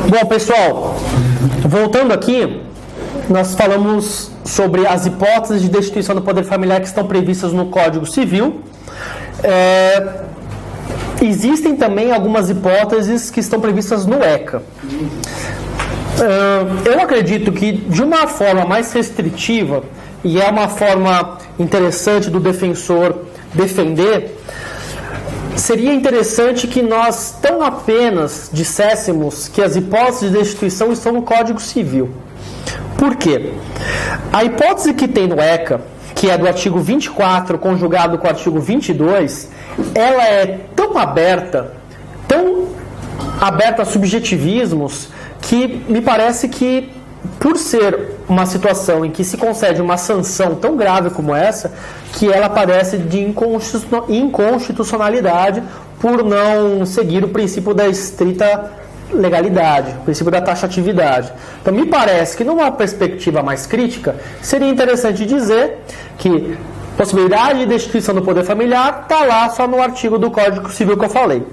Bom, pessoal, voltando aqui, nós falamos sobre as hipóteses de destituição do poder familiar que estão previstas no Código Civil. Existem também algumas hipóteses que estão previstas no ECA. Eu acredito que, de uma forma mais restritiva, e é uma forma interessante do defensor defender, seria interessante que nós tão apenas disséssemos que as hipóteses de destituição estão no Código Civil. Por quê? A hipótese que tem no ECA, que é do artigo 24 conjugado com o artigo 22, ela é tão aberta a subjetivismos, que me parece que, por ser uma situação em que se concede uma sanção tão grave como essa, que ela parece de inconstitucionalidade por não seguir o princípio da estrita legalidade, o princípio da taxatividade. Então, me parece que, numa perspectiva mais crítica, seria interessante dizer que possibilidade de destituição do poder familiar está lá só no artigo do Código Civil que eu falei.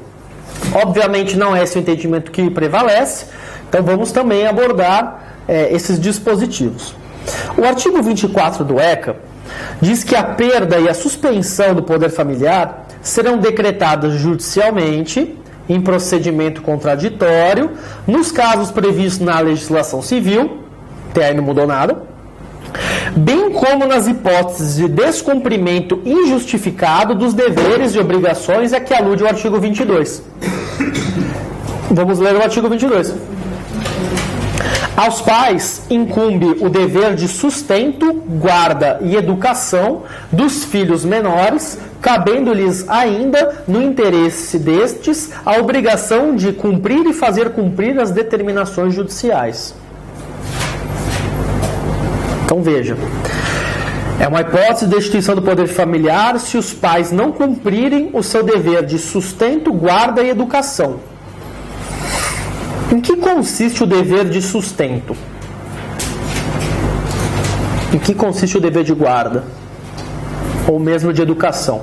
Obviamente, não é esse o entendimento que prevalece, então vamos também abordar esses dispositivos. O artigo 24 do ECA diz que a perda e a suspensão do poder familiar serão decretadas judicialmente, em procedimento contraditório, nos casos previstos na legislação civil, até aí não mudou nada, bem como nas hipóteses de descumprimento injustificado dos deveres e obrigações a que alude o artigo 22. Vamos ler o artigo 22. Aos pais incumbe o dever de sustento, guarda e educação dos filhos menores, cabendo-lhes ainda, no interesse destes, a obrigação de cumprir e fazer cumprir as determinações judiciais. Então veja, é uma hipótese de destituição do poder familiar se os pais não cumprirem o seu dever de sustento, guarda e educação. Em que consiste o dever de sustento? Em que consiste o dever de guarda? Ou mesmo de educação?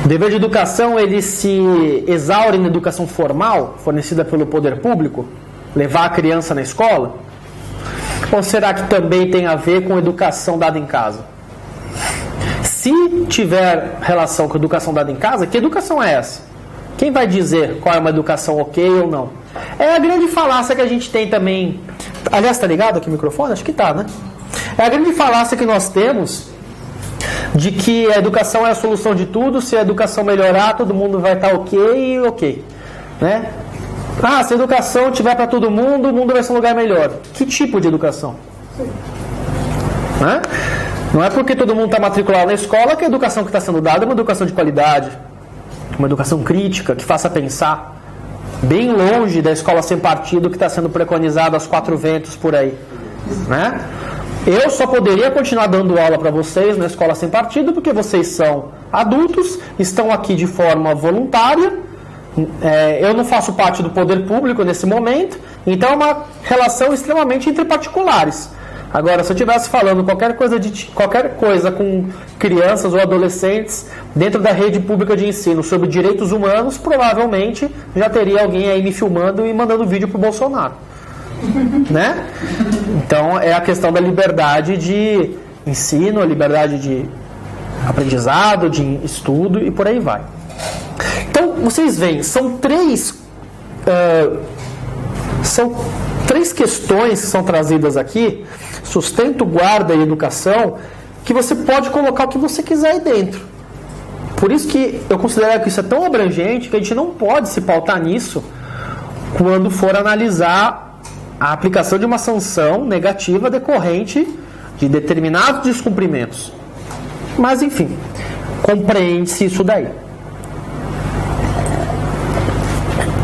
O dever de educação, ele se exaure na educação formal, fornecida pelo poder público? Levar a criança na escola? Ou será que também tem a ver com educação dada em casa? Se tiver relação com educação dada em casa, que educação é essa? Quem vai dizer qual é uma educação ok ou não? É a grande falácia que a gente tem também. Aliás, tá ligado aqui o microfone? Acho que tá, né? É a grande falácia que nós temos de que a educação é a solução de tudo. Se a educação melhorar, todo mundo vai estar ok, né? Ah, se a educação tiver para todo mundo, o mundo vai ser um lugar melhor. Que tipo de educação? Né? Não é porque todo mundo está matriculado na escola que a educação que está sendo dada é uma educação de qualidade, uma educação crítica, que faça pensar, bem longe da escola sem partido que está sendo preconizada aos quatro ventos por aí, né? Eu só poderia continuar dando aula para vocês na escola sem partido porque vocês são adultos, estão aqui de forma voluntária, eu não faço parte do poder público nesse momento, então é uma relação extremamente entre particulares. Agora, se eu estivesse falando qualquer coisa com crianças ou adolescentes dentro da rede pública de ensino sobre direitos humanos, provavelmente já teria alguém aí me filmando e mandando vídeo pro Bolsonaro. Né? Então, é a questão da liberdade de ensino, a liberdade de aprendizado, de estudo e por aí vai. Então, vocês veem, são três questões que são trazidas aqui: sustento, guarda e educação, que você pode colocar o que você quiser aí dentro. Por isso que eu considero que isso é tão abrangente que a gente não pode se pautar nisso quando for analisar a aplicação de uma sanção negativa decorrente de determinados descumprimentos. Mas, enfim, compreende-se isso daí.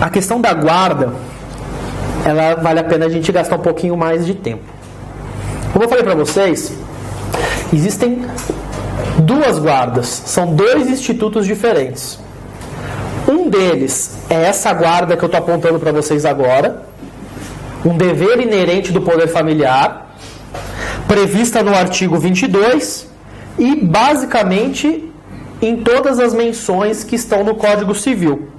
A questão da guarda, ela vale a pena a gente gastar um pouquinho mais de tempo. Como eu falei para vocês, existem duas guardas, são dois institutos diferentes. Um deles é essa guarda que eu estou apontando para vocês agora, um dever inerente do poder familiar, prevista no artigo 22 e basicamente em todas as menções que estão no Código Civil.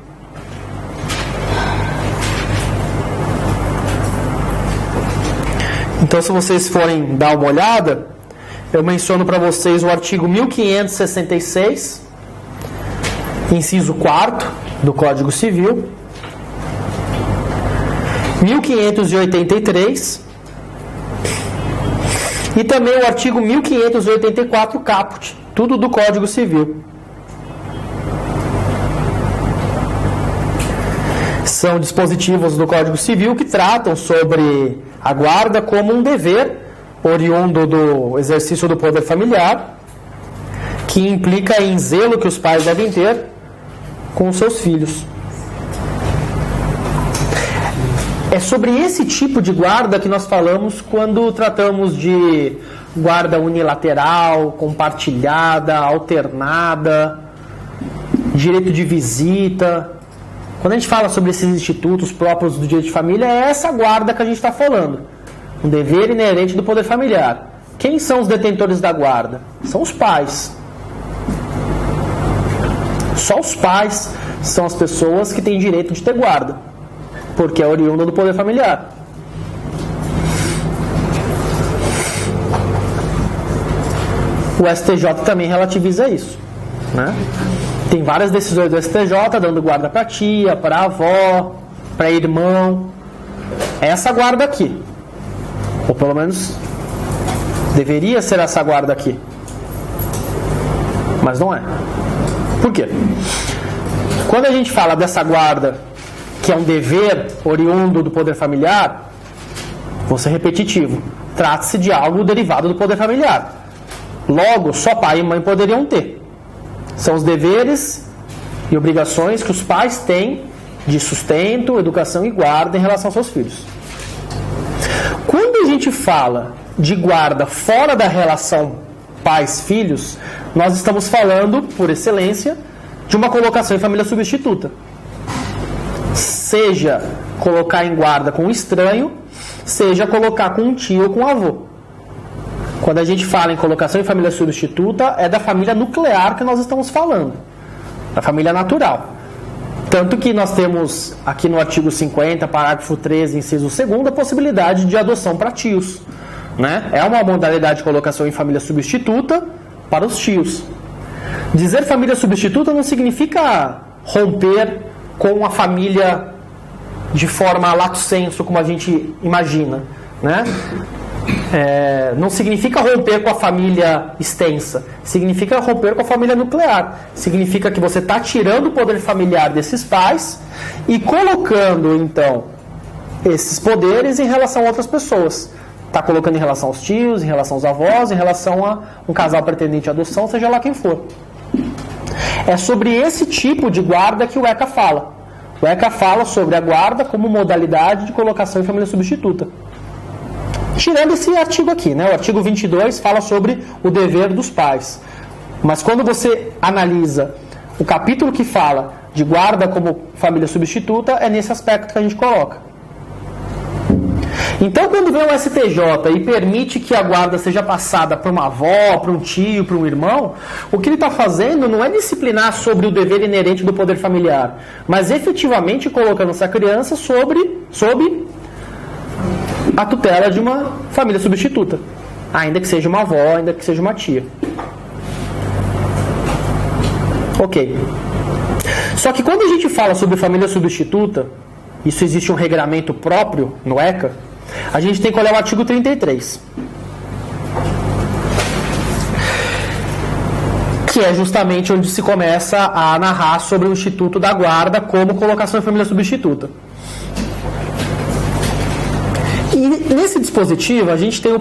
Então, se vocês forem dar uma olhada, eu menciono para vocês o artigo 1566, inciso 4º do Código Civil, 1583 e também o artigo 1584 caput, tudo do Código Civil. São dispositivos do Código Civil que tratam sobre a guarda como um dever oriundo do exercício do poder familiar, que implica em zelo que os pais devem ter com os seus filhos. É sobre esse tipo de guarda que nós falamos quando tratamos de guarda unilateral, compartilhada, alternada, direito de visita. Quando a gente fala sobre esses institutos próprios do direito de família, é essa guarda que a gente está falando. Um dever inerente do poder familiar. Quem são os detentores da guarda? São os pais. Só os pais são as pessoas que têm direito de ter guarda, porque é oriunda do poder familiar. O STJ também relativiza isso, né? Tem várias decisões do STJ dando guarda para tia, para avó, para irmão. É essa guarda aqui. Ou pelo menos deveria ser essa guarda aqui. Mas não é. Por quê? Quando a gente fala dessa guarda, que é um dever oriundo do poder familiar, vou ser repetitivo, trata-se de algo derivado do poder familiar. Logo, só pai e mãe poderiam ter. São os deveres e obrigações que os pais têm de sustento, educação e guarda em relação aos seus filhos. Quando a gente fala de guarda fora da relação pais-filhos, nós estamos falando, por excelência, de uma colocação em família substituta. Seja colocar em guarda com um estranho, seja colocar com um tio ou com um avô. Quando a gente fala em colocação em família substituta, é da família nuclear que nós estamos falando, da família natural. Tanto que nós temos aqui no artigo 50, parágrafo 13, inciso 2º, a possibilidade de adoção para tios, né? É uma modalidade de colocação em família substituta para os tios. Dizer família substituta não significa romper com a família de forma lato sensu, como a gente imagina, né? Não significa romper com a família extensa, significa romper com a família nuclear. Significa que você está tirando o poder familiar desses pais e colocando, então, esses poderes em relação a outras pessoas. Está colocando em relação aos tios, em relação aos avós, em relação a um casal pretendente à adoção, seja lá quem for. É sobre esse tipo de guarda que o ECA fala. O ECA fala sobre a guarda como modalidade de colocação em família substituta. Tirando esse artigo aqui, né? O artigo 22 fala sobre o dever dos pais. Mas quando você analisa o capítulo que fala de guarda como família substituta, é nesse aspecto que a gente coloca. Então, quando vem o STJ e permite que a guarda seja passada para uma avó, para um tio, para um irmão, o que ele está fazendo não é disciplinar sobre o dever inerente do poder familiar, mas efetivamente colocando essa criança sob a tutela de uma família substituta, ainda que seja uma avó, ainda que seja uma tia. Ok. Só que quando a gente fala sobre família substituta, isso existe um regramento próprio no ECA, a gente tem que olhar o artigo 33. Que é justamente onde se começa a narrar sobre o Instituto da Guarda como colocação em família substituta. E nesse dispositivo a gente tem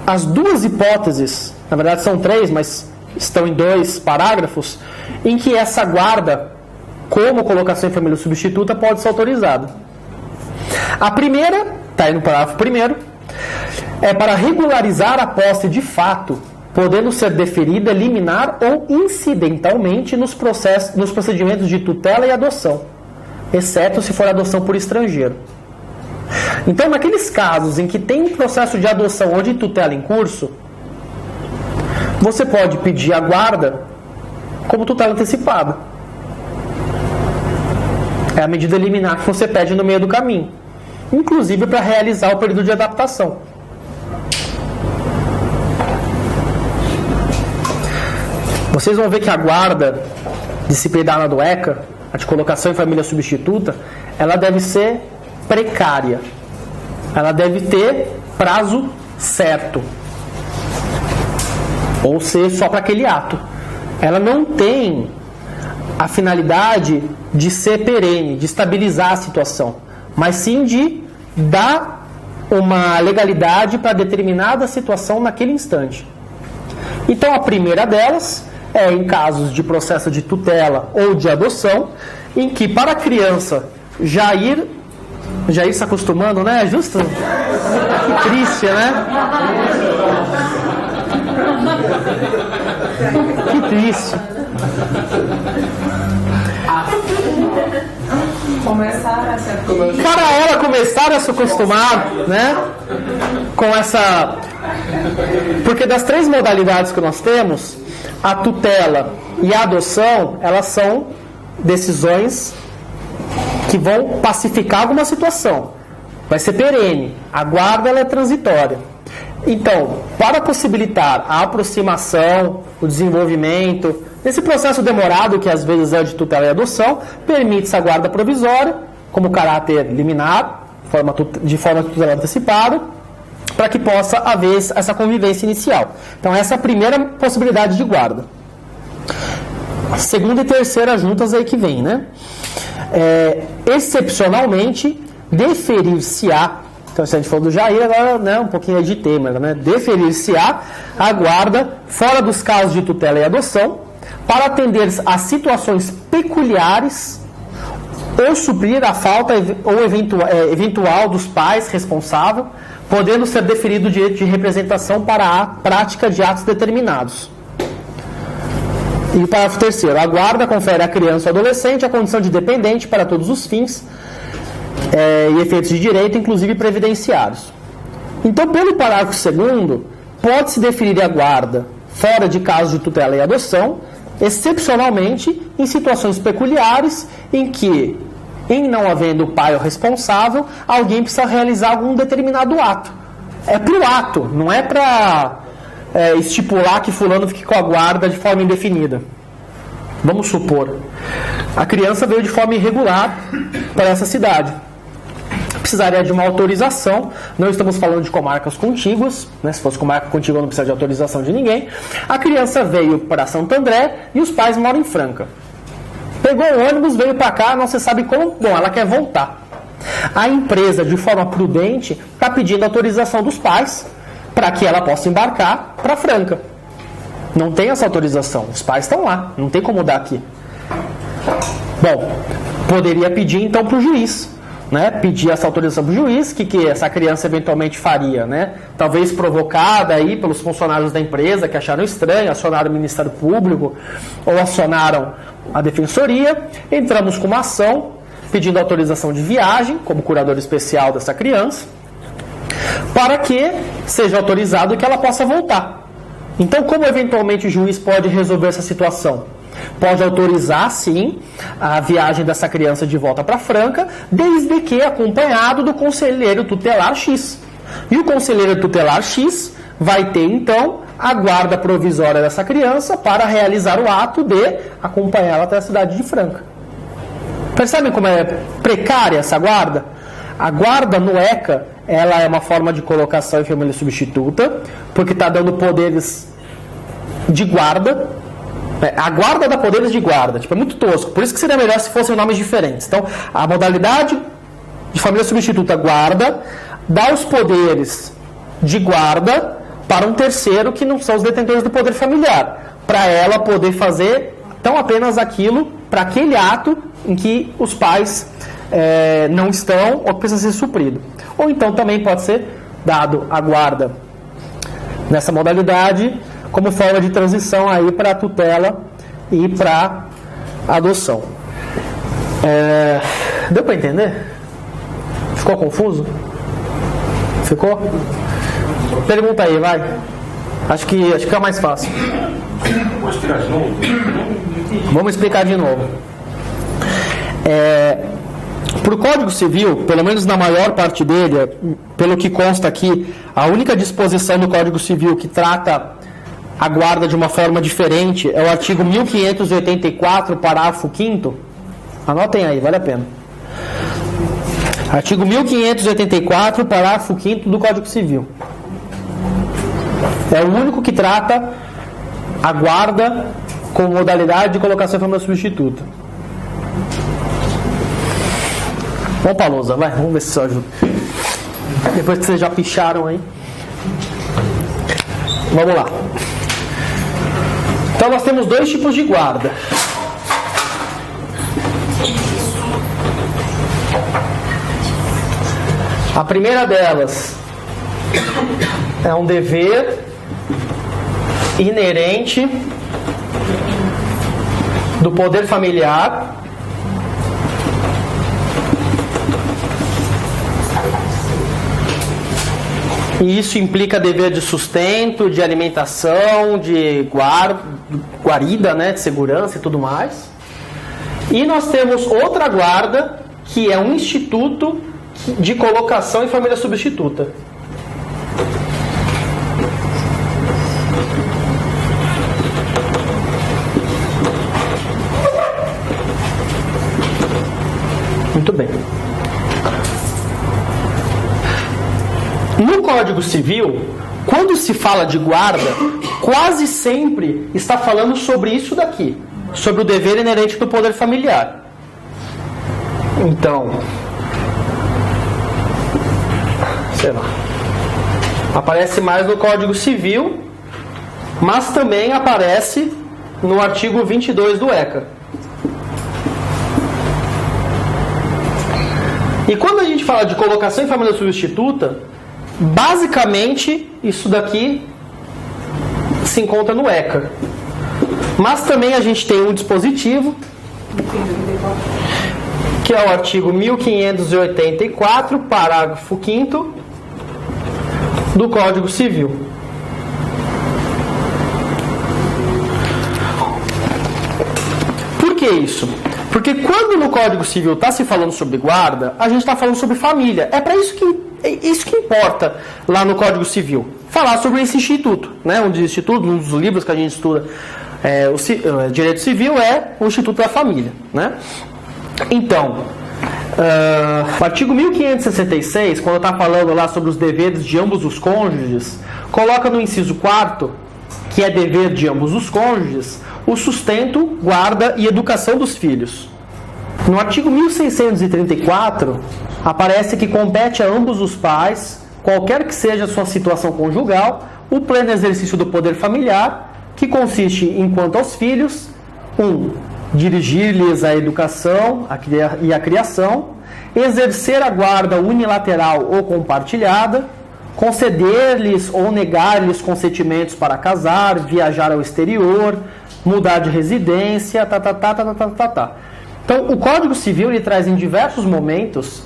as duas hipóteses, na verdade são três, mas estão em 2 parágrafos, em que essa guarda, como colocação em família substituta, pode ser autorizada. A primeira, está aí no parágrafo 1º, é para regularizar a posse de fato, podendo ser deferida liminar ou incidentalmente nos procedimentos de tutela e adoção, exceto se for adoção por estrangeiro. Então, naqueles casos em que tem um processo de adoção ou de tutela em curso, você pode pedir a guarda como tutela antecipada. É a medida liminar que você pede no meio do caminho, inclusive para realizar o período de adaptação. vocês vão ver que a guarda disciplinada do ECA, a de colocação em família substituta, ela deve ser precária. Ela deve ter prazo certo. Ou ser só para aquele ato. Ela não tem a finalidade de ser perene, de estabilizar a situação, mas sim de dar uma legalidade para determinada situação naquele instante. Então, a primeira delas é em casos de processo de tutela ou de adoção, em que para a criança já ir se acostumando, né? Justo? Que triste, né? Que triste. Para ela começar a se acostumar, né? Com essa... Porque das 3 modalidades que nós temos, a tutela e a adoção, elas são decisões que vão pacificar alguma situação. Vai ser perene. A guarda, ela é transitória. Então, para possibilitar a aproximação, o desenvolvimento, esse processo demorado, que às vezes é de tutela e adoção, permite-se a guarda provisória, como caráter liminar, de forma tutelar antecipada, para que possa haver essa convivência inicial. Então, essa é a primeira possibilidade de guarda. A segunda e terceira juntas aí que vem, né? Excepcionalmente, deferir-se-á. Então, se a gente falou do Jair, agora, né, um pouquinho de tema, né? Deferir-se-á a guarda fora dos casos de tutela e adoção, para atender a situações peculiares ou suprir a falta ou eventual dos pais responsável, podendo ser deferido o direito de representação para a prática de atos determinados. E o parágrafo 3º. A guarda confere à criança ou adolescente a condição de dependente para todos os fins e efeitos de direito, inclusive previdenciários. Então, pelo parágrafo 2º, pode-se deferir a guarda fora de casos de tutela e adoção, excepcionalmente em situações peculiares em que, em não havendo o pai ou responsável, alguém precisa realizar algum determinado ato. É para o ato, não é para estipular que fulano fique com a guarda de forma indefinida. Vamos supor, a criança veio de forma irregular para essa cidade. Precisaria de uma autorização. Não estamos falando de comarcas contíguas, né? Se fosse comarca contígua não precisa de autorização de ninguém. A criança veio para Santo André e os pais moram em Franca. Pegou o ônibus, veio para cá, não se sabe como. Bom, ela quer voltar. A empresa, de forma prudente, está pedindo autorização dos pais para que ela possa embarcar para Franca. Não tem essa autorização. Os pais estão lá, não tem como dar aqui. Bom, poderia pedir então para o juiz, né? Pedir essa autorização para o juiz, que essa criança eventualmente faria, né? Talvez provocada aí pelos funcionários da empresa que acharam estranho, acionaram o Ministério Público ou acionaram a Defensoria. Entramos com uma ação pedindo autorização de viagem como curador especial dessa criança, para que seja autorizado que ela possa voltar. Então, como eventualmente o juiz pode resolver essa situação? Pode autorizar, sim, a viagem dessa criança de volta para Franca, desde que acompanhado do conselheiro tutelar X. E o conselheiro tutelar X vai ter, então, a guarda provisória dessa criança para realizar o ato de acompanhá-la até a cidade de Franca. Percebem como é precária essa guarda? A guarda no ECA, ela é uma forma de colocação em família substituta, porque está dando poderes de guarda. A guarda dá poderes de guarda, é muito tosco. Por isso que seria melhor se fossem nomes diferentes. Então, a modalidade de família substituta guarda dá os poderes de guarda para um terceiro que não são os detentores do poder familiar, para ela poder fazer tão apenas aquilo, para aquele ato em que os pais não estão ou precisa ser suprido. Ou então também pode ser dado a guarda nessa modalidade como forma de transição aí para a tutela e para a adoção. Deu para entender? Ficou confuso? Ficou? Pergunta aí, vai. Acho que é mais fácil. Vou explicar de novo? Vamos explicar de novo. Para o Código Civil, pelo menos na maior parte dele, pelo que consta aqui, a única disposição do Código Civil que trata a guarda de uma forma diferente é o artigo 1584, parágrafo 5º. Anotem aí, vale a pena. Artigo 1584, parágrafo 5º do Código Civil. É o único que trata a guarda com modalidade de colocação em família substituta. Vamos para a lousa, vai, vamos ver se isso ajuda. Depois que vocês já picharam aí. Vamos lá. Então nós temos dois tipos de guarda. A primeira delas é um dever inerente do poder familiar e isso implica dever de sustento, de alimentação, de guarida, né, de segurança e tudo mais. E nós temos outra guarda, que é um instituto de colocação em família substituta. Muito bem. No Código Civil, quando se fala de guarda, quase sempre está falando sobre isso daqui, sobre o dever inerente do poder familiar. Então, sei lá, aparece mais no Código Civil, mas também aparece no artigo 22 do ECA. E quando a gente fala de colocação em família substituta, basicamente isso daqui se encontra no ECA. Mas também a gente tem um dispositivo, que é o artigo 1584, parágrafo 5º do Código Civil. Por que isso? Porque quando no Código Civil está se falando sobre guarda, a gente está falando sobre família. É para isso que importa lá no Código Civil. Falar sobre esse instituto, né? Um dos livros que a gente estuda o Direito Civil é o Instituto da Família, né? Então, o artigo 1566, quando está falando lá sobre os deveres de ambos os cônjuges, coloca no inciso 4º, que é dever de ambos os cônjuges, o sustento, guarda e educação dos filhos. No artigo 1634, aparece que compete a ambos os pais, qualquer que seja a sua situação conjugal, o pleno exercício do poder familiar, que consiste, enquanto aos filhos, 1. Dirigir-lhes a educação e a criação, exercer a guarda unilateral ou compartilhada, conceder-lhes ou negar-lhes consentimentos para casar, viajar ao exterior, mudar de residência, Então, o Código Civil ele traz em diversos momentos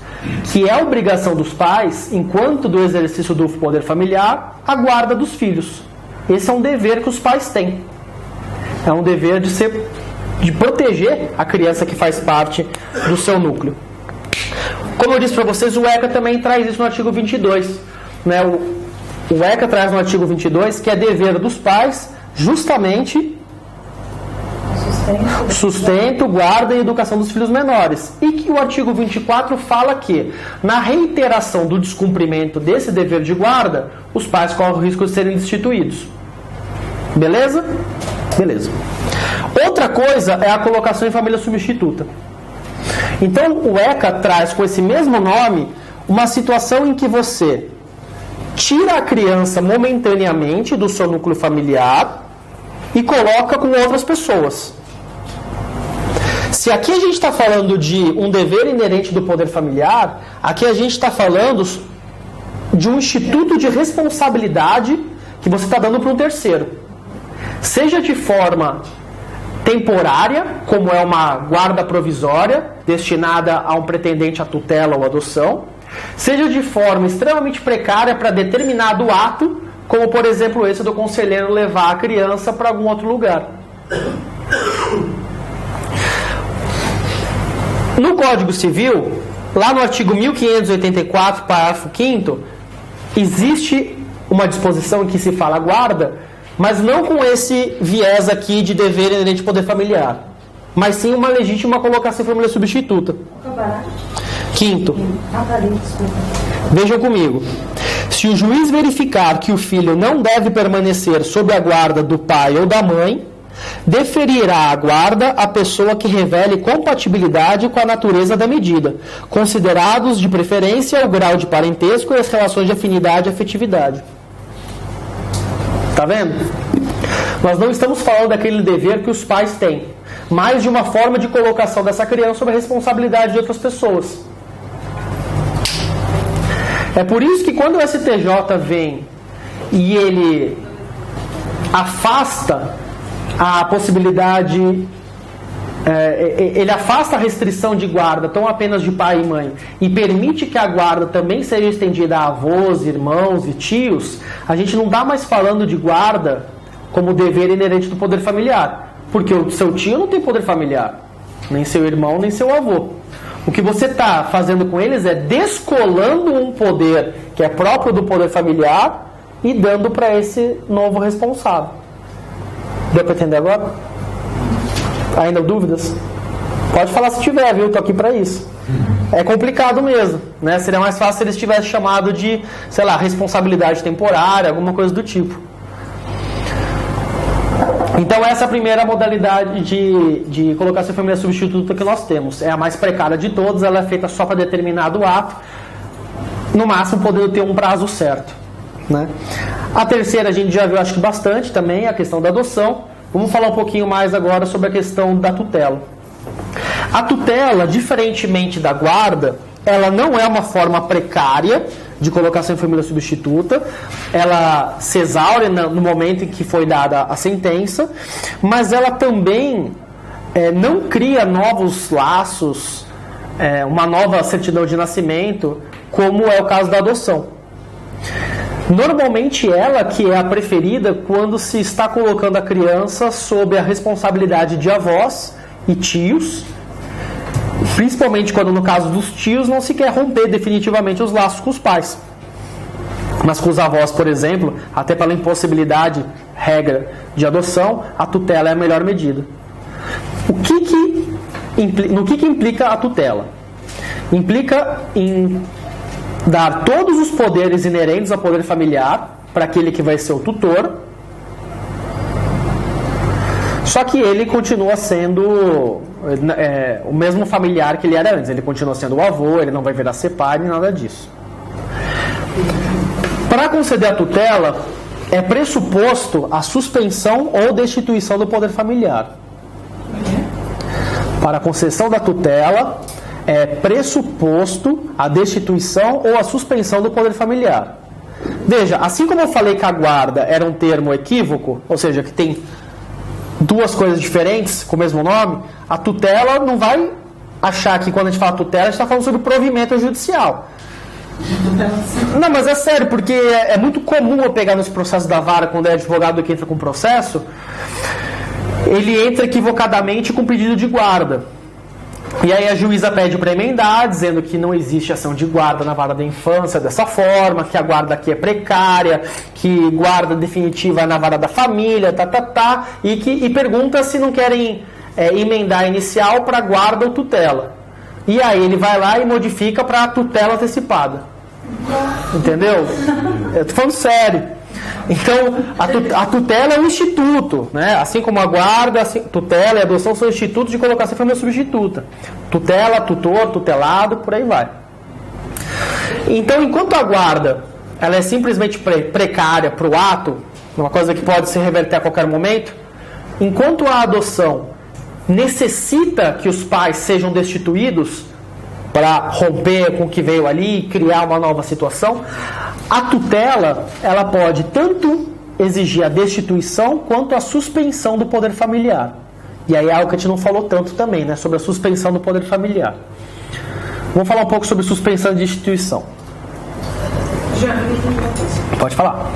que é a obrigação dos pais, enquanto do exercício do poder familiar, a guarda dos filhos. Esse é um dever que os pais têm. É um dever de proteger a criança que faz parte do seu núcleo. Como eu disse para vocês, o ECA também traz isso no artigo 22. Né? O ECA traz no artigo 22 que é dever dos pais justamente sustento, guarda e educação dos filhos menores. E que o artigo 24 fala que, na reiteração do descumprimento desse dever de guarda, os pais correm o risco de serem destituídos. Beleza? Beleza. Outra coisa é a colocação em família substituta. Então, o ECA traz com esse mesmo nome uma situação em que você tira a criança momentaneamente do seu núcleo familiar e coloca com outras pessoas. Se aqui a gente está falando de um dever inerente do poder familiar, aqui a gente está falando de um instituto de responsabilidade que você está dando para um terceiro. Seja de forma temporária, como é uma guarda provisória, destinada a um pretendente à tutela ou adoção, seja de forma extremamente precária para determinado ato, como por exemplo esse do conselheiro levar a criança para algum outro lugar. No Código Civil, lá no artigo 1584, parágrafo 5º, existe uma disposição em que se fala guarda, Mas não com esse viés aqui de dever inerente de poder familiar, mas sim uma legítima colocação em família substituta. Quinto, vejam comigo. Se o juiz verificar que o filho não deve permanecer sob a guarda do pai ou da mãe, deferirá a guarda à pessoa que revele compatibilidade com a natureza da medida, considerados de preferência o grau de parentesco e as relações de afinidade e afetividade. Tá vendo? Nós não estamos falando daquele dever que os pais têm, mas de uma forma de colocação dessa criança sob a responsabilidade de outras pessoas. É por isso que quando o STJ vem e ele afasta a possibilidade, ele afasta a restrição de guarda tão apenas de pai e mãe e permite que a guarda também seja estendida a avós, irmãos e tios, a gente não está mais falando de guarda como dever inerente do poder familiar, porque o seu tio não tem poder familiar, nem seu irmão, nem seu avô. O que você está fazendo com eles é descolando um poder que é próprio do poder familiar e dando para esse novo responsável. Deu para entender agora? Ainda dúvidas? Pode falar se tiver, viu? Estou aqui para isso. É complicado mesmo, né? Seria mais fácil se eles tivessem chamado de, sei lá, responsabilidade temporária, alguma coisa do tipo. Então essa é a primeira modalidade de colocação em família substituta que nós temos. É a mais precária de todas, ela é feita só para determinado ato, no máximo podendo ter um prazo certo, né? A terceira a gente já viu, acho que bastante também, a questão da adoção. Vamos falar um pouquinho mais agora sobre a questão da tutela. A tutela, diferentemente da guarda, ela não é uma forma precária de colocação em família substituta, ela se exaure no momento em que foi dada a sentença, mas ela também não cria novos laços, uma nova certidão de nascimento, como é o caso da adoção. Normalmente ela que é a preferida quando se está colocando a criança sob a responsabilidade de avós e tios, principalmente quando no caso dos tios não se quer romper definitivamente os laços com os pais. Mas com os avós, por exemplo, até pela impossibilidade, regra de adoção, a tutela é a melhor medida. No que implica a tutela? Implica em dar todos os poderes inerentes ao poder familiar para aquele que vai ser o tutor, só que ele continua sendo o mesmo familiar que ele era antes. Ele continua sendo o avô, ele não vai virar ser pai, nem nada disso. Para conceder a tutela, é pressuposto a suspensão ou destituição do poder familiar. Para a concessão da tutela, é pressuposto a destituição ou a suspensão do poder familiar. Veja, assim como eu falei que a guarda era um termo equívoco, ou seja, que tem duas coisas diferentes com o mesmo nome, a tutela não vai achar que quando a gente fala tutela, a gente está falando sobre provimento judicial. Não, mas é sério, porque é muito comum eu pegar nos processos da vara, quando é advogado que entra com processo, ele entra equivocadamente com pedido de guarda. E aí a juíza pede para emendar, dizendo que não existe ação de guarda na vara da infância dessa forma, que a guarda aqui é precária, que guarda definitiva é na vara da família, e pergunta se não querem emendar inicial para guarda ou tutela. E aí ele vai lá e modifica para tutela antecipada. Entendeu? Eu tô falando sério. Então, a tutela é um instituto, né? Assim como a guarda, tutela e adoção são institutos de colocação em família substituta. Tutela, tutor, tutelado, por aí vai. Então, enquanto a guarda ela é simplesmente precária para o ato, uma coisa que pode se reverter a qualquer momento, enquanto a adoção necessita que os pais sejam destituídos para romper com o que veio ali e criar uma nova situação, a tutela ela pode tanto exigir a destituição quanto a suspensão do poder familiar. E aí é algo que a gente não falou tanto também, né, sobre a suspensão do poder familiar. Vamos falar um pouco sobre suspensão de destituição. Pode falar.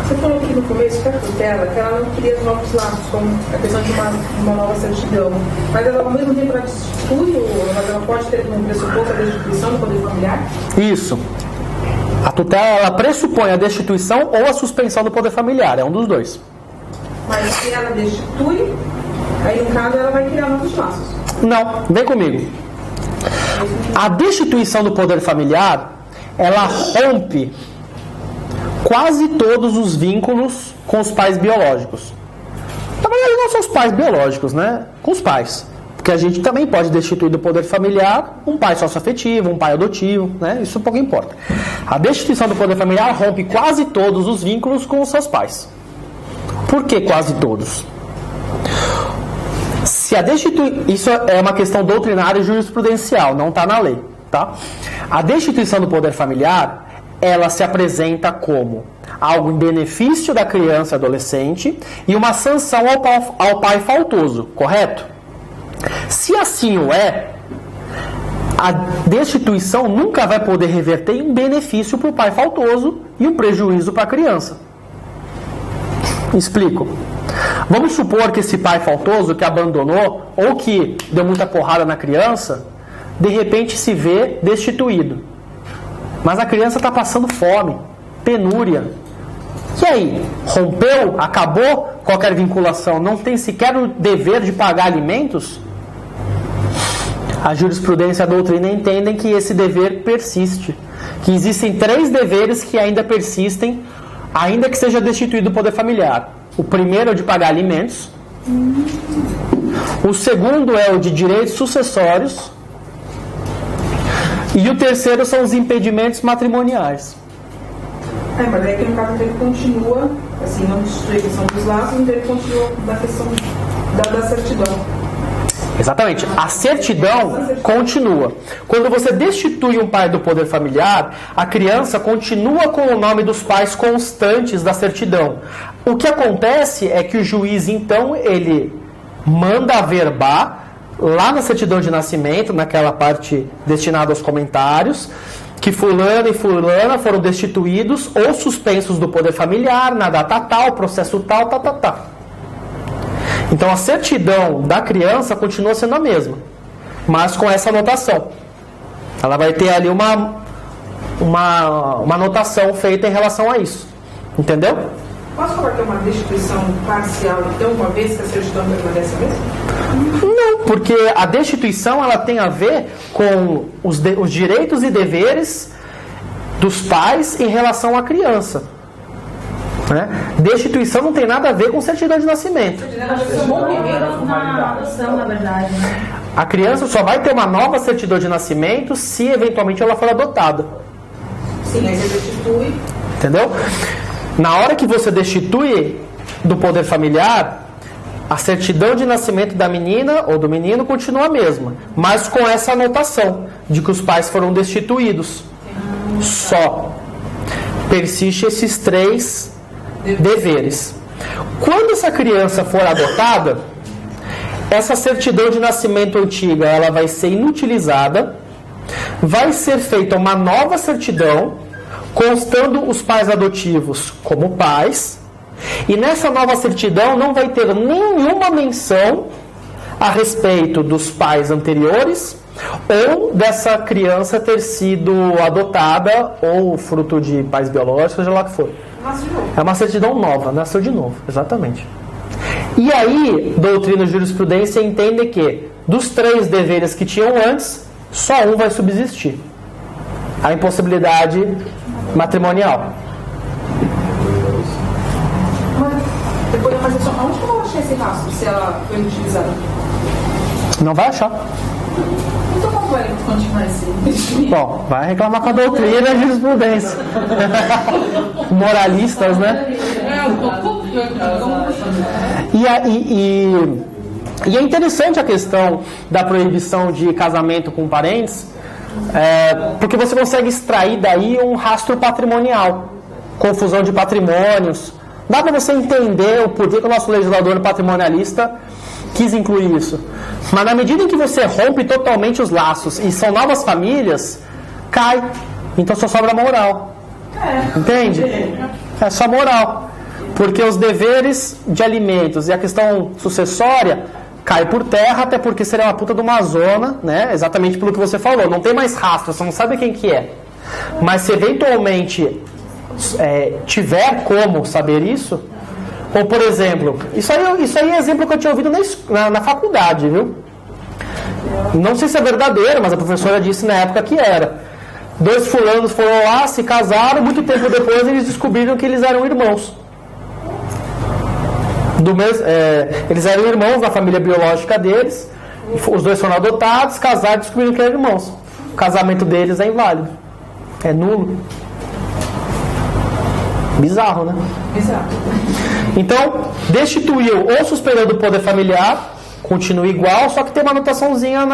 Você falou aqui no começo que a tutela, que ela não queria novos laços, como a questão de uma nova certidão. Mas ela, ao mesmo tempo, ela destitui, mas ela pode ter como pressuposto a destituição do poder familiar? Isso. A tutela, ela pressupõe a destituição ou a suspensão do poder familiar. É um dos dois. Mas se ela destitui, aí no caso ela vai criar novos laços. Não, vem comigo. A destituição do poder familiar, ela rompe quase todos os vínculos com os pais biológicos. Na verdade, não são os pais biológicos, né? Com os pais. Porque a gente também pode destituir do poder familiar um pai socioafetivo, um pai adotivo, né? Isso pouco importa. A destituição do poder familiar rompe quase todos os vínculos com os seus pais. Por que quase todos? Se a isso é uma questão doutrinária e jurisprudencial, não está na lei, tá? A destituição do poder familiar, ela se apresenta como algo em benefício da criança e adolescente e uma sanção ao pai faltoso, correto? Se assim o é, a destituição nunca vai poder reverter em benefício para o pai faltoso e um prejuízo para a criança. Explico. Vamos supor que esse pai faltoso que abandonou ou que deu muita porrada na criança, de repente se vê destituído. Mas a criança está passando fome, penúria. E aí? Rompeu? Acabou qualquer vinculação? Não tem sequer o dever de pagar alimentos? A jurisprudência e a doutrina entendem que esse dever persiste. Que existem 3 deveres que ainda persistem, ainda que seja destituído do poder familiar. O primeiro é o de pagar alimentos. O segundo é o de direitos sucessórios. E o terceiro são os impedimentos matrimoniais. Mas aí que no caso dele continua, assim, não destitui a questão dos laços, ele continua da questão da certidão. Exatamente. A certidão continua. Quando você destitui um pai do poder familiar, a criança continua com o nome dos pais constantes da certidão. O que acontece é que o juiz, então, ele manda averbar lá na certidão de nascimento, naquela parte destinada aos comentários, que fulano e fulana foram destituídos ou suspensos do poder familiar na data tal, processo tal. Então a certidão da criança continua sendo a mesma, mas com essa anotação. Ela vai ter ali uma anotação feita em relação a isso. Entendeu? Posso falar que é uma destituição parcial, então, uma vez que a certidão permanece a mesma? Não, porque a destituição ela tem a ver com os direitos e deveres dos pais em relação à criança. Né? Destituição não tem nada a ver com certidão de nascimento. Na adoção, na verdade. Né? A criança só vai ter uma nova certidão de nascimento se eventualmente ela for adotada. Sim, aí você destitui. Entendeu? Na hora que você destitui do poder familiar, a certidão de nascimento da menina ou do menino continua a mesma, mas com essa anotação de que os pais foram destituídos. Só persiste esses 3 deveres. Quando essa criança for adotada, essa certidão de nascimento antiga ela vai ser inutilizada, vai ser feita uma nova certidão constando os pais adotivos como pais, e nessa nova certidão não vai ter nenhuma menção a respeito dos pais anteriores ou dessa criança ter sido adotada ou fruto de pais biológicos, seja lá o que for. É uma certidão nova, nasceu de novo, exatamente. E aí, doutrina e jurisprudência entendem que dos 3 deveres que tinham antes, só um vai subsistir: a impossibilidade matrimonial. Mas depois eu fazer só onde que eu vou achar esse rastro se ela foi utilizada? Não vai achar. Então como vai continuar esse? Bom, vai reclamar com a doutrina e a jurisprudência. Moralistas, né? E é interessante a questão da proibição de casamento com parentes, porque você consegue extrair daí um rastro patrimonial, confusão de patrimônios. Dá para você entender o porquê que o nosso legislador patrimonialista quis incluir isso. Mas na medida em que você rompe totalmente os laços e são novas famílias, cai. Então só sobra moral. Entende? É só moral. Porque os deveres de alimentos e a questão sucessória cai por terra, até porque seria uma puta de uma zona, né? Exatamente pelo que você falou. Não tem mais rastro, você não sabe quem que é. Mas se eventualmente tiver como saber isso, Ou, por exemplo, isso aí é exemplo que eu tinha ouvido na faculdade, viu? Não sei se é verdadeiro, mas a professora disse na época que era. 2 fulanos foram lá, se casaram, muito tempo depois eles descobriram que eles eram irmãos. Eles eram irmãos da família biológica deles, os 2 foram adotados, casaram e descobriram que eram irmãos. O casamento deles é inválido, é nulo. Bizarro, né? Bizarro. Então, destituiu ou suspendeu do poder familiar, continua igual, só que tem uma anotaçãozinha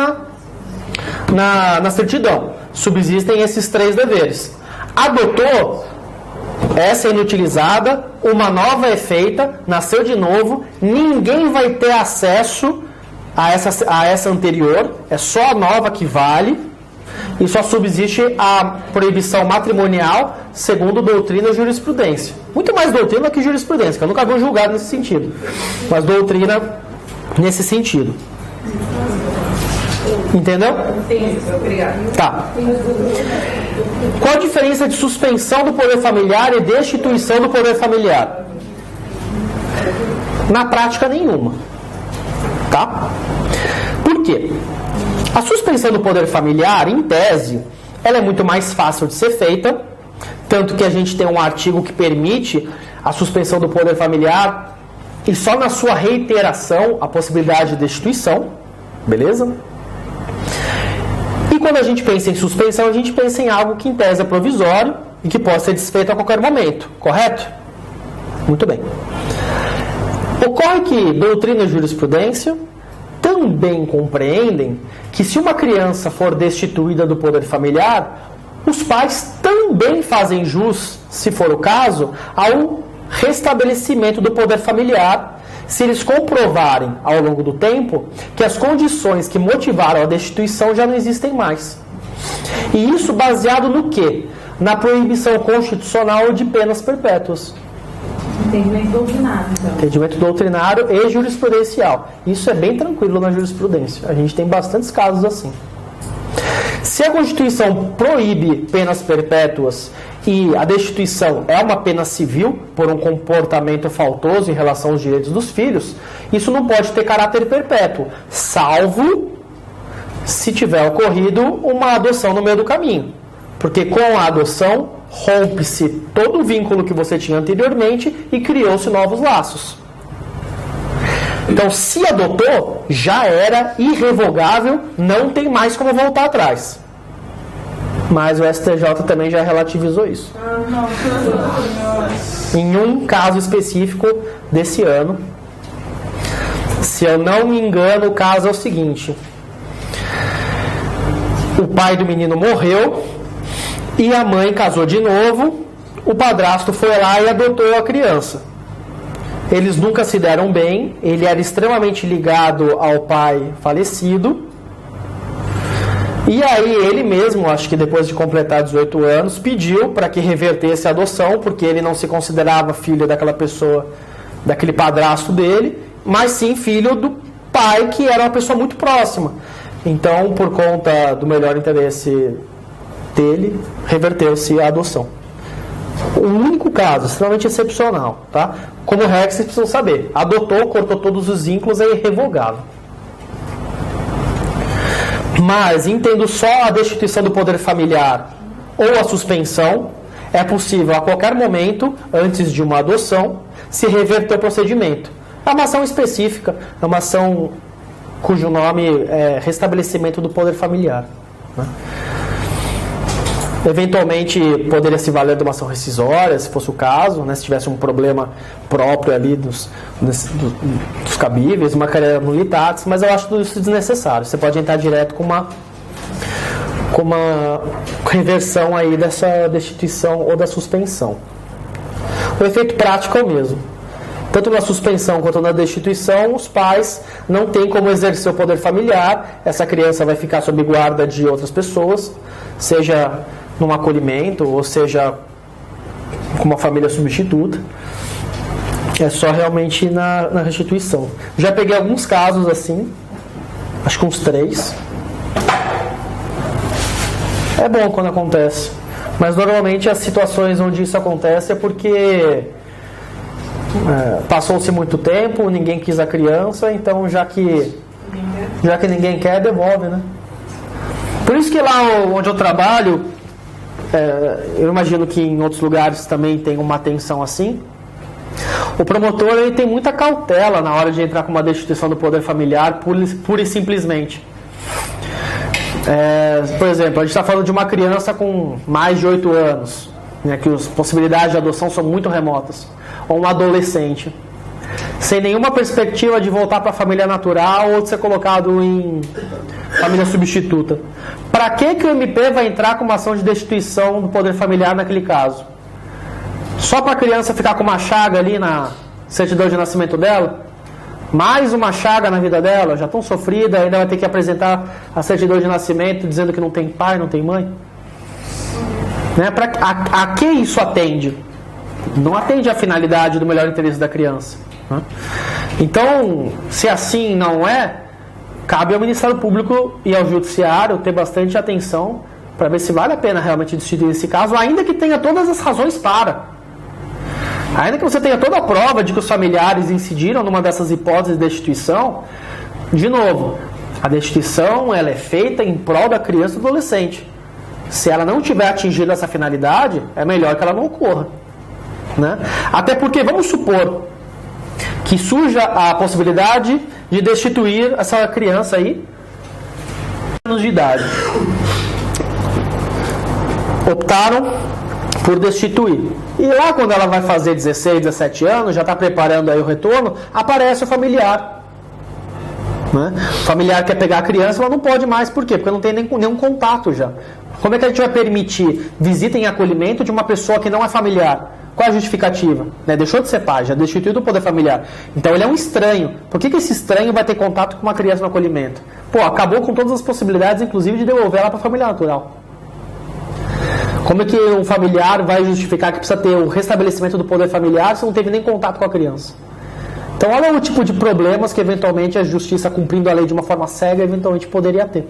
na certidão. Subsistem esses 3 deveres. Adotou, essa é inutilizada, uma nova é feita, nasceu de novo, ninguém vai ter acesso a essa anterior, é só a nova que vale, e só subsiste a proibição matrimonial segundo doutrina e jurisprudência. Muito mais doutrina que jurisprudência, que eu nunca vi um julgado nesse sentido, mas doutrina nesse sentido. Entendeu? Entendi, obrigado. Tá. Qual a diferença de suspensão do poder familiar e destituição do poder familiar? Na prática, nenhuma. Tá? Por quê? A suspensão do poder familiar, em tese, ela é muito mais fácil de ser feita, tanto que a gente tem um artigo que permite a suspensão do poder familiar e só na sua reiteração a possibilidade de destituição, beleza? E quando a gente pensa em suspensão, a gente pensa em algo que em tese é provisório e que pode ser desfeito a qualquer momento, correto? Muito bem. Ocorre que doutrina e jurisprudência também compreendem que se uma criança for destituída do poder familiar, os pais também fazem jus, se for o caso, ao restabelecimento do poder familiar, se eles comprovarem ao longo do tempo que as condições que motivaram a destituição já não existem mais. E isso baseado no quê? Na proibição constitucional de penas perpétuas. Entendimento doutrinário, então. Entendimento doutrinário e jurisprudencial. Isso é bem tranquilo na jurisprudência. A gente tem bastantes casos assim. Se a Constituição proíbe penas perpétuas e a destituição é uma pena civil por um comportamento faltoso em relação aos direitos dos filhos, isso não pode ter caráter perpétuo, salvo se tiver ocorrido uma adoção no meio do caminho. Porque com a adoção rompe-se todo o vínculo que você tinha anteriormente e criou-se novos laços. Então, se adotou, já era irrevogável, não tem mais como voltar atrás. Mas o STJ também já relativizou isso. Em um caso específico desse ano, se eu não me engano, o caso é o seguinte: o pai do menino morreu e a mãe casou de novo, o padrasto foi lá e adotou a criança. Eles nunca se deram bem, ele era extremamente ligado ao pai falecido. E aí ele mesmo, acho que depois de completar 18 anos, pediu para que revertesse a adoção, porque ele não se considerava filho daquela pessoa, daquele padrasto dele, mas sim filho do pai, que era uma pessoa muito próxima. Então, por conta do melhor interesse dele, reverteu-se a adoção. O único caso, extremamente excepcional, tá? Como regra, vocês precisam saber: adotou, cortou todos os vínculos, é irrevogável. Mas, entendo só a destituição do poder familiar ou a suspensão, é possível a qualquer momento, antes de uma adoção, se reverter o procedimento. É uma ação específica, é uma ação cujo nome é restabelecimento do poder familiar, né? Eventualmente poderia se valer de uma ação rescisória, se fosse o caso, né, se tivesse um problema próprio ali dos cabíveis, uma querela nulitatis, mas eu acho tudo isso desnecessário. Você pode entrar direto com uma reversão aí dessa destituição ou da suspensão. O efeito prático é o mesmo. Tanto na suspensão quanto na destituição, os pais não têm como exercer o poder familiar, essa criança vai ficar sob guarda de outras pessoas, seja num acolhimento, ou seja, com uma família substituta. É só realmente na restituição. Já peguei alguns casos assim, acho que uns 3. É bom quando acontece, mas normalmente as situações onde isso acontece é porque Passou-se muito tempo, ninguém quis a criança, então já que ninguém quer, devolve, né? Por isso que lá onde eu trabalho, eu imagino que em outros lugares também tem uma atenção assim. O promotor ele tem muita cautela na hora de entrar com uma destituição do poder familiar, pura e simplesmente. Por exemplo, a gente está falando de uma criança com mais de 8 anos, né, que as possibilidades de adoção são muito remotas, ou um adolescente, sem nenhuma perspectiva de voltar para a família natural ou de ser colocado em família substituta. Para que o MP vai entrar com uma ação de destituição do poder familiar naquele caso? Só para a criança ficar com uma chaga ali na certidão de nascimento dela? Mais uma chaga na vida dela, já tão sofrida, ainda vai ter que apresentar a certidão de nascimento dizendo que não tem pai, não tem mãe? Né? A que isso atende? Não atende à finalidade do melhor interesse da criança. Né? Então, se assim não é, cabe ao Ministério Público e ao Judiciário ter bastante atenção para ver se vale a pena realmente destituir esse caso, ainda que tenha todas as razões para. Ainda que você tenha toda a prova de que os familiares incidiram numa dessas hipóteses de destituição, de novo, a destituição ela é feita em prol da criança e do adolescente. Se ela não tiver atingido essa finalidade, é melhor que ela não ocorra. Né? Até porque, vamos supor que surja a possibilidade de destituir essa criança aí, anos de idade. Optaram por destituir. E lá quando ela vai fazer 16, 17 anos, já está preparando aí o retorno, aparece o familiar. Né? O familiar quer pegar a criança, ela não pode mais. Por quê? Porque não tem nenhum contato já. Como é que a gente vai permitir visita em acolhimento de uma pessoa que não é familiar? Qual é a justificativa? Né? Deixou de ser pai, já destituiu do poder familiar. Então ele é um estranho. Por que esse estranho vai ter contato com uma criança no acolhimento? Acabou com todas as possibilidades, inclusive de devolver ela para a família natural. Como é que um familiar vai justificar que precisa ter o restabelecimento do poder familiar se não teve nem contato com a criança? Então olha o tipo de problemas que eventualmente a justiça, cumprindo a lei de uma forma cega, eventualmente poderia ter.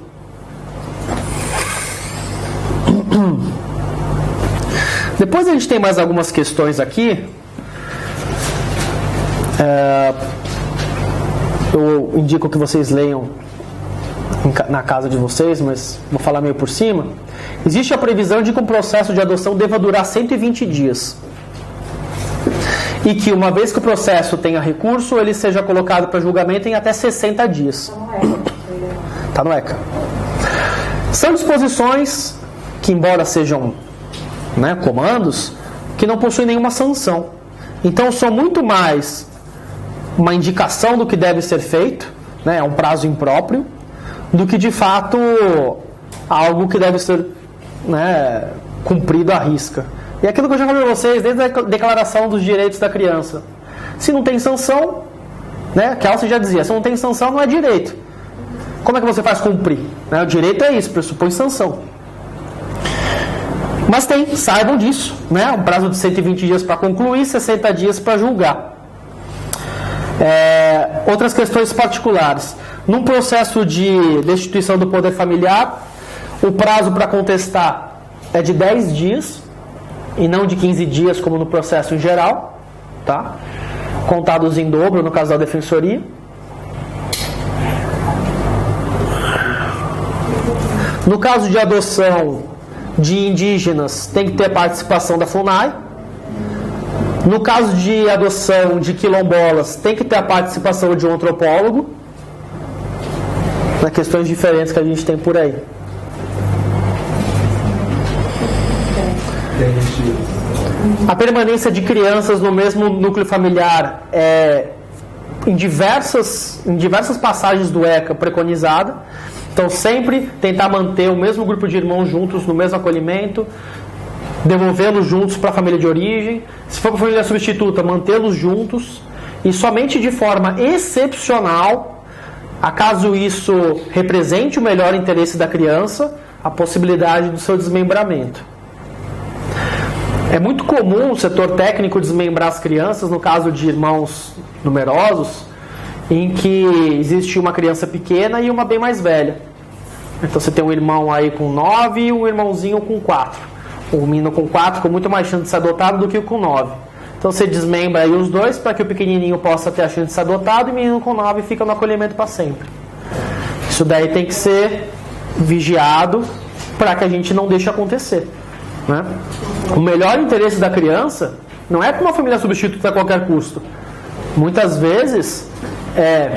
Depois a gente tem mais algumas questões aqui. Eu indico que vocês leiam na casa de vocês, mas vou falar meio por cima. Existe a previsão de que um processo de adoção deva durar 120 dias. E que uma vez que o processo tenha recurso, ele seja colocado para julgamento em até 60 dias. Está no ECA. São disposições que, embora sejam comandos, que não possuem nenhuma sanção. Então são muito mais uma indicação do que deve ser feito, é um prazo impróprio, do que de fato algo que deve ser cumprido à risca. E aquilo que eu já falei para vocês desde a Declaração dos Direitos da Criança. Se não tem sanção, que a Alce já dizia, se não tem sanção não é direito. Como é que você faz cumprir? O direito é isso, pressupõe sanção. Mas saibam disso, um prazo de 120 dias para concluir, 60 dias para julgar. Outras questões particulares. Num processo de destituição do poder familiar, o prazo para contestar é de 10 dias e não de 15 dias como no processo em geral, tá? Contados em dobro no caso da defensoria. No caso de adoção de indígenas, tem que ter participação da FUNAI. No caso de adoção de quilombolas, tem que ter a participação de um antropólogo. Questões diferentes que a gente tem por aí. A permanência de crianças no mesmo núcleo familiar em diversas passagens do ECA preconizada. Então sempre tentar manter o mesmo grupo de irmãos juntos no mesmo acolhimento, devolvê-los juntos para a família de origem. Se for para a família substituta, mantê-los juntos e somente de forma excepcional, acaso isso represente o melhor interesse da criança, a possibilidade do seu desmembramento. É muito comum o setor técnico desmembrar as crianças no caso de irmãos numerosos, em que existe uma criança pequena e uma bem mais velha. Então você tem um irmão aí com 9 e um irmãozinho com 4. O menino com 4 com muito mais chance de ser adotado do que o com 9. Então Então você desmembra aí os dois para que o pequenininho possa ter a chance de ser adotado e o menino com 9 fica no acolhimento para sempre. Isso daí tem que ser vigiado para que a gente não deixe acontecer, né? O melhor interesse da criança não é para uma família substituta a qualquer custo. Muitas vezes,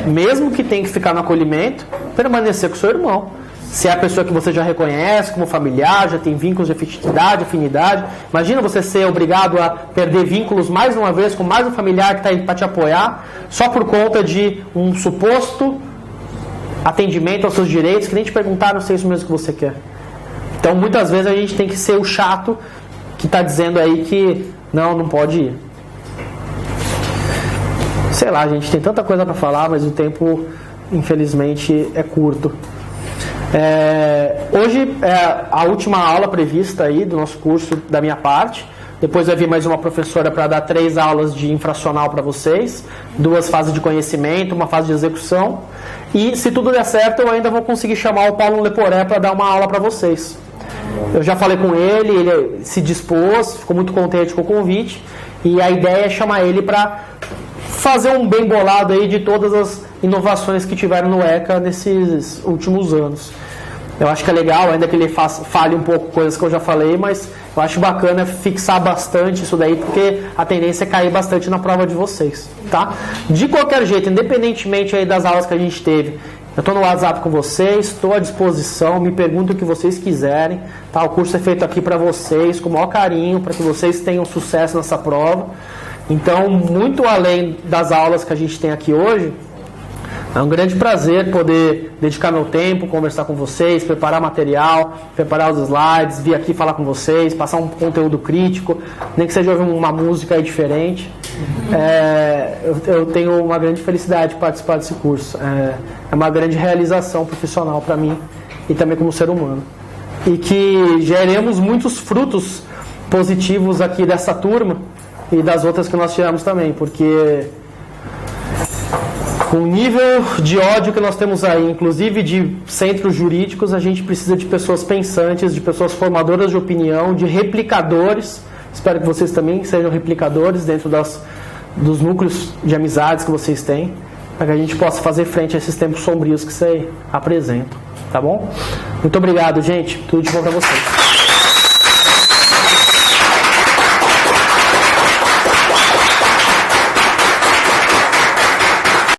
mesmo que tenha que ficar no acolhimento, permanecer com seu irmão. Se é a pessoa que você já reconhece como familiar, já tem vínculos de afinidade. Imagina você ser obrigado a perder vínculos mais uma vez com mais um familiar que está aí para te apoiar, só por conta de um suposto atendimento aos seus direitos, que nem te perguntaram se é isso mesmo que você quer. Então, muitas vezes a gente tem que ser o chato que está dizendo aí que não pode ir. Sei lá, a gente tem tanta coisa para falar, mas o tempo, infelizmente, é curto. Hoje é a última aula prevista aí do nosso curso da minha parte. Depois vai vir mais uma professora para dar 3 aulas de infracional para vocês, 2 fases de conhecimento, uma fase de execução. E se tudo der certo, eu ainda vou conseguir chamar o Paulo Leporé para dar uma aula para vocês. Eu já falei com ele, ele se dispôs, ficou muito contente com o convite. E a ideia é chamar ele para fazer um bem bolado aí de todas as inovações que tiveram no ECA nesses últimos anos. Eu acho que é legal, ainda que ele fale um pouco coisas que eu já falei, mas eu acho bacana fixar bastante isso daí, porque a tendência é cair bastante na prova de vocês, tá? De qualquer jeito, independentemente aí das aulas que a gente teve, eu estou no WhatsApp com vocês, estou à disposição, me perguntem o que vocês quiserem, tá? O curso é feito aqui para vocês, com o maior carinho, para que vocês tenham sucesso nessa prova. Então, muito além das aulas que a gente tem aqui hoje, é um grande prazer poder dedicar meu tempo, conversar com vocês, preparar material, preparar os slides, vir aqui falar com vocês, passar um conteúdo crítico, nem que seja ouvir uma música aí diferente. Eu tenho uma grande felicidade de participar desse curso. É uma grande realização profissional para mim e também como ser humano. E que geremos muitos frutos positivos aqui dessa turma e das outras que nós tiramos também, porque com o nível de ódio que nós temos aí, inclusive de centros jurídicos, a gente precisa de pessoas pensantes, de pessoas formadoras de opinião, de replicadores. Espero que vocês também sejam replicadores dentro dos núcleos de amizades que vocês têm, para que a gente possa fazer frente a esses tempos sombrios que você apresenta, tá bom? Muito obrigado, gente. Tudo de bom para vocês.